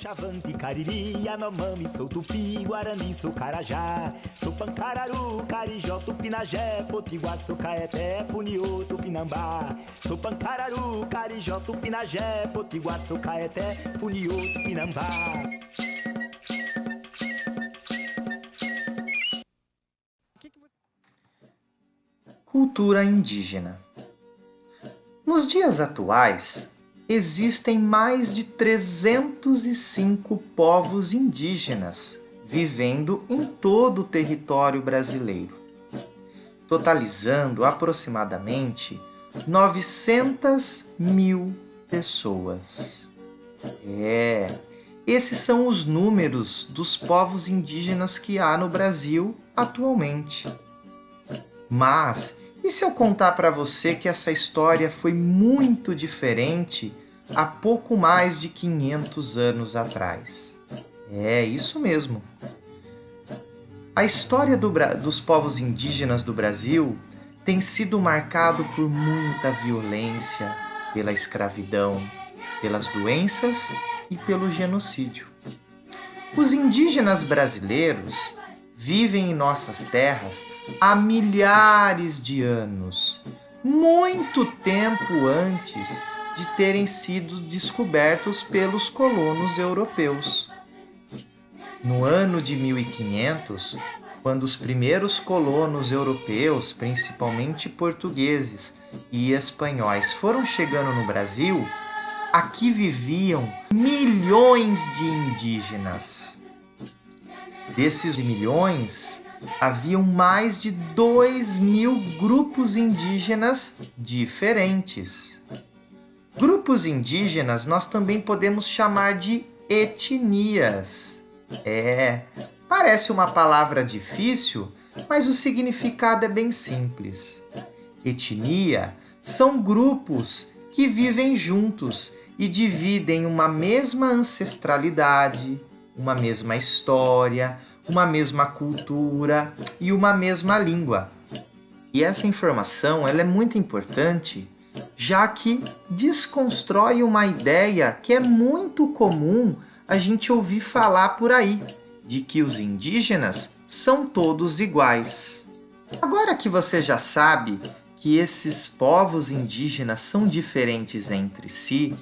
Chavante, Cariri, Yanomami, sou Tupi, Guarani, sou Carajá. Sou Pancararu, Carijó, Tupinagé, Potiguar, sou Caeté, Funiô, Tupinambá. Sou Pancararu, Carijó, Tupinagé, Potiguar, sou Caeté, Funiô, Tupinambá. Cultura indígena. Nos dias atuais, existem mais de 305 povos indígenas vivendo em todo o território brasileiro, totalizando aproximadamente 900 mil pessoas. Esses são os números dos povos indígenas que há no Brasil atualmente. Mas, e se eu contar para você que essa história foi muito diferente há pouco mais de 500 anos atrás? É isso mesmo. A história dos povos indígenas do Brasil tem sido marcado por muita violência, pela escravidão, pelas doenças e pelo genocídio. Os indígenas brasileiros vivem em nossas terras há milhares de anos, muito tempo antes de terem sido descobertos pelos colonos europeus. No ano de 1500, quando os primeiros colonos europeus, principalmente portugueses e espanhóis, foram chegando no Brasil, aqui viviam milhões de indígenas. Desses milhões, haviam mais de 2.000 grupos indígenas diferentes. Grupos indígenas nós também podemos chamar de etnias. Parece uma palavra difícil, mas o significado é bem simples. Etnia são grupos que vivem juntos e dividem uma mesma ancestralidade, uma mesma história, uma mesma cultura e uma mesma língua. E essa informação ela é muito importante, já que desconstrói uma ideia que é muito comum a gente ouvir falar por aí, de que os indígenas são todos iguais. Agora que você já sabe que esses povos indígenas são diferentes entre si,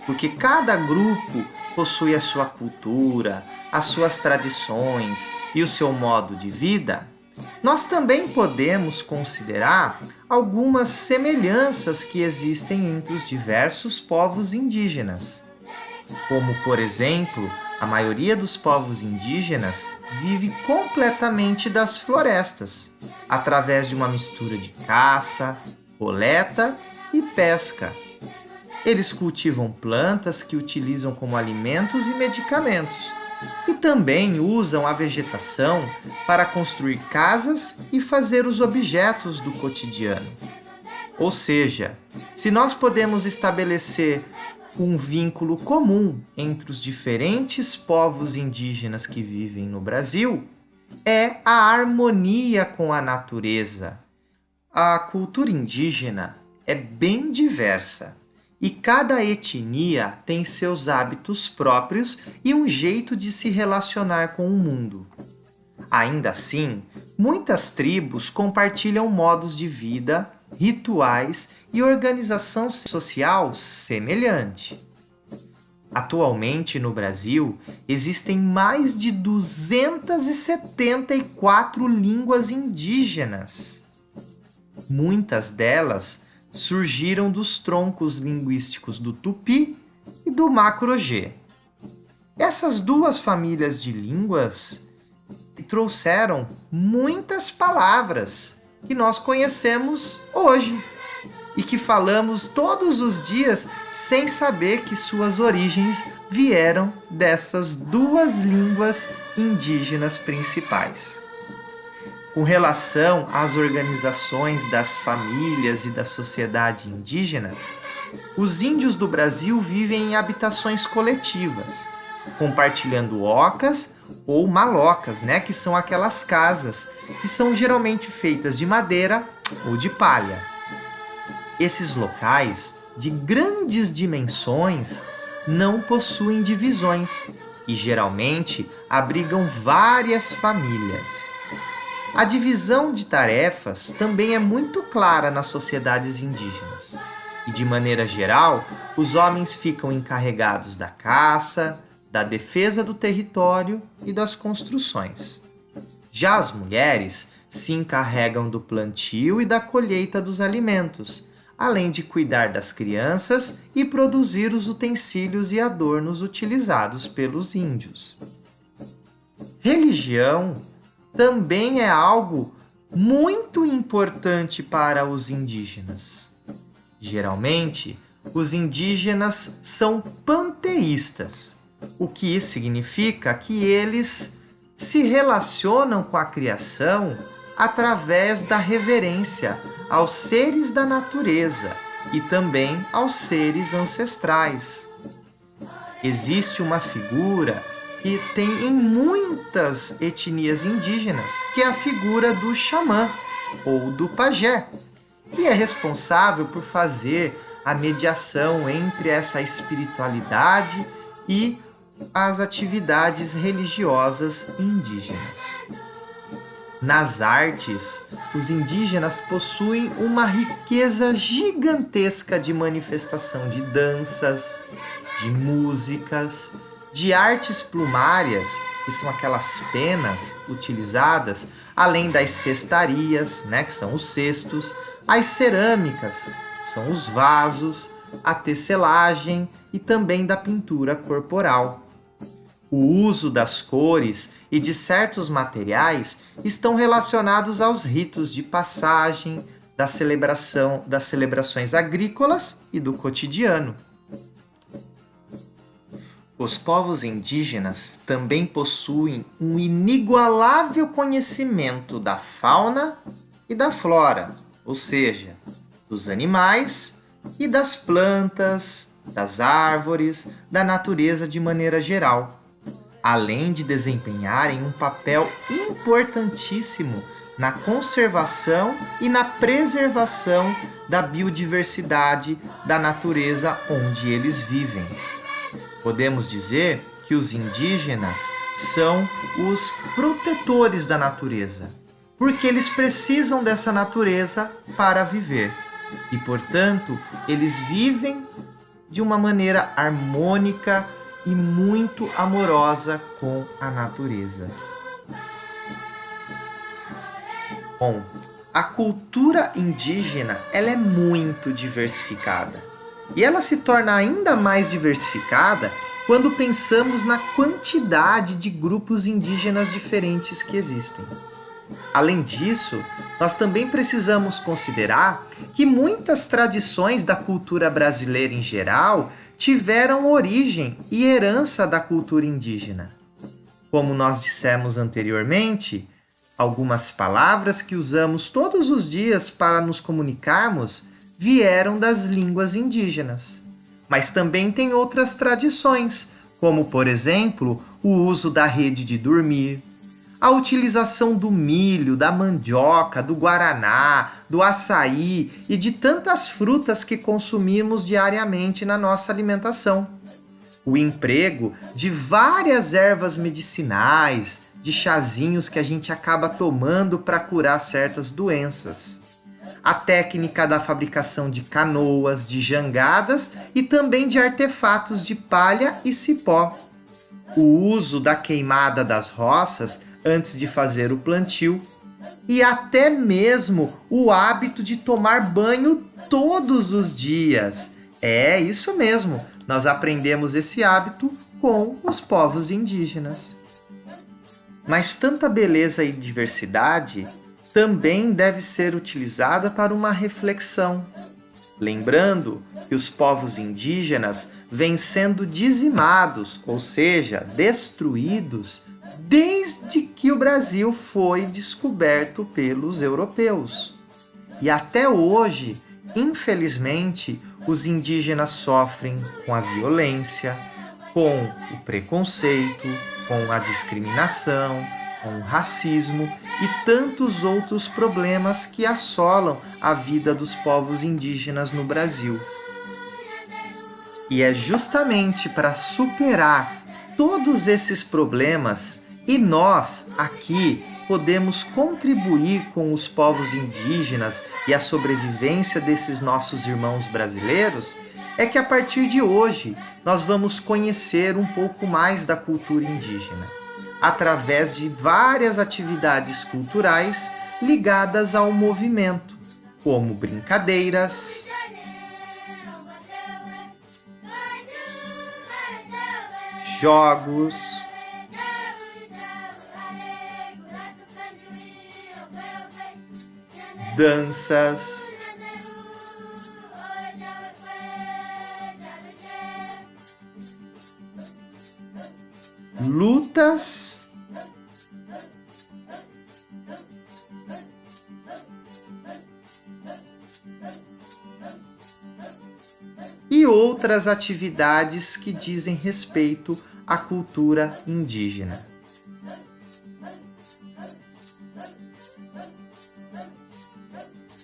porque cada grupo possui a sua cultura, as suas tradições e o seu modo de vida, nós também podemos considerar algumas semelhanças que existem entre os diversos povos indígenas. Como, por exemplo, a maioria dos povos indígenas vive completamente das florestas, através de uma mistura de caça, coleta e pesca. Eles cultivam plantas que utilizam como alimentos e medicamentos, e também usam a vegetação para construir casas e fazer os objetos do cotidiano. Ou seja, se nós podemos estabelecer um vínculo comum entre os diferentes povos indígenas que vivem no Brasil, é a harmonia com a natureza. A cultura indígena é bem diversa e cada etnia tem seus hábitos próprios e um jeito de se relacionar com o mundo. Ainda assim, muitas tribos compartilham modos de vida, rituais e organização social semelhante. Atualmente no Brasil, existem mais de 274 línguas indígenas. Muitas delas surgiram dos troncos linguísticos do Tupi e do Macro-G. Essas duas famílias de línguas trouxeram muitas palavras que nós conhecemos hoje e que falamos todos os dias sem saber que suas origens vieram dessas duas línguas indígenas principais. Com relação às organizações das famílias e da sociedade indígena, os índios do Brasil vivem em habitações coletivas, compartilhando ocas ou malocas, que são aquelas casas que são geralmente feitas de madeira ou de palha. Esses locais, de grandes dimensões, não possuem divisões, e geralmente abrigam várias famílias. A divisão de tarefas também é muito clara nas sociedades indígenas. E, de maneira geral, os homens ficam encarregados da caça, da defesa do território e das construções. Já as mulheres se encarregam do plantio e da colheita dos alimentos, além de cuidar das crianças e produzir os utensílios e adornos utilizados pelos índios. Religião também é algo muito importante para os indígenas. Geralmente, os indígenas são panteístas, o que significa que eles se relacionam com a criação através da reverência aos seres da natureza e também aos seres ancestrais. Existe uma figura que tem em muitas etnias indígenas, que é a figura do xamã ou do pajé, que é responsável por fazer a mediação entre essa espiritualidade e as atividades religiosas indígenas. Nas artes, os indígenas possuem uma riqueza gigantesca de manifestação de danças, de músicas, de artes plumárias, que são aquelas penas utilizadas, além das cestarias, que são os cestos, as cerâmicas, que são os vasos, a tecelagem e também da pintura corporal. O uso das cores e de certos materiais estão relacionados aos ritos de passagem, das celebrações agrícolas e do cotidiano. Os povos indígenas também possuem um inigualável conhecimento da fauna e da flora, ou seja, dos animais e das plantas, das árvores, da natureza de maneira geral, além de desempenharem um papel importantíssimo na conservação e na preservação da biodiversidade da natureza onde eles vivem. Podemos dizer que os indígenas são os protetores da natureza, porque eles precisam dessa natureza para viver. E, portanto, eles vivem de uma maneira harmônica e muito amorosa com a natureza. Bom, a cultura indígena ela é muito diversificada. E ela se torna ainda mais diversificada quando pensamos na quantidade de grupos indígenas diferentes que existem. Além disso, nós também precisamos considerar que muitas tradições da cultura brasileira em geral tiveram origem e herança da cultura indígena. Como nós dissemos anteriormente, algumas palavras que usamos todos os dias para nos comunicarmos vieram das línguas indígenas. Mas também tem outras tradições, como, por exemplo, o uso da rede de dormir, a utilização do milho, da mandioca, do guaraná, do açaí e de tantas frutas que consumimos diariamente na nossa alimentação. O emprego de várias ervas medicinais, de chazinhos que a gente acaba tomando para curar certas doenças. A técnica da fabricação de canoas, de jangadas e também de artefatos de palha e cipó. O uso da queimada das roças antes de fazer o plantio e até mesmo o hábito de tomar banho todos os dias. É isso mesmo, nós aprendemos esse hábito com os povos indígenas. Mas tanta beleza e diversidade também deve ser utilizada para uma reflexão. Lembrando que os povos indígenas vêm sendo dizimados, ou seja, destruídos, desde que o Brasil foi descoberto pelos europeus. E até hoje, infelizmente, os indígenas sofrem com a violência, com o preconceito, com a discriminação, com o racismo e tantos outros problemas que assolam a vida dos povos indígenas no Brasil. E é justamente para superar todos esses problemas e nós aqui podemos contribuir com os povos indígenas e a sobrevivência desses nossos irmãos brasileiros, é que a partir de hoje nós vamos conhecer um pouco mais da cultura indígena, através de várias atividades culturais ligadas ao movimento, como brincadeiras, jogos, danças, lutas e outras atividades que dizem respeito à cultura indígena.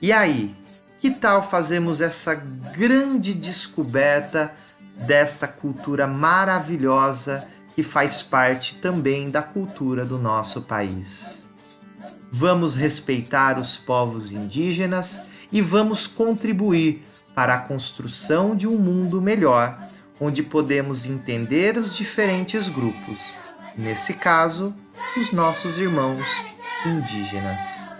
E aí, que tal fazermos essa grande descoberta desta cultura maravilhosa que faz parte também da cultura do nosso país? Vamos respeitar os povos indígenas e vamos contribuir para a construção de um mundo melhor, onde podemos entender os diferentes grupos, nesse caso, os nossos irmãos indígenas.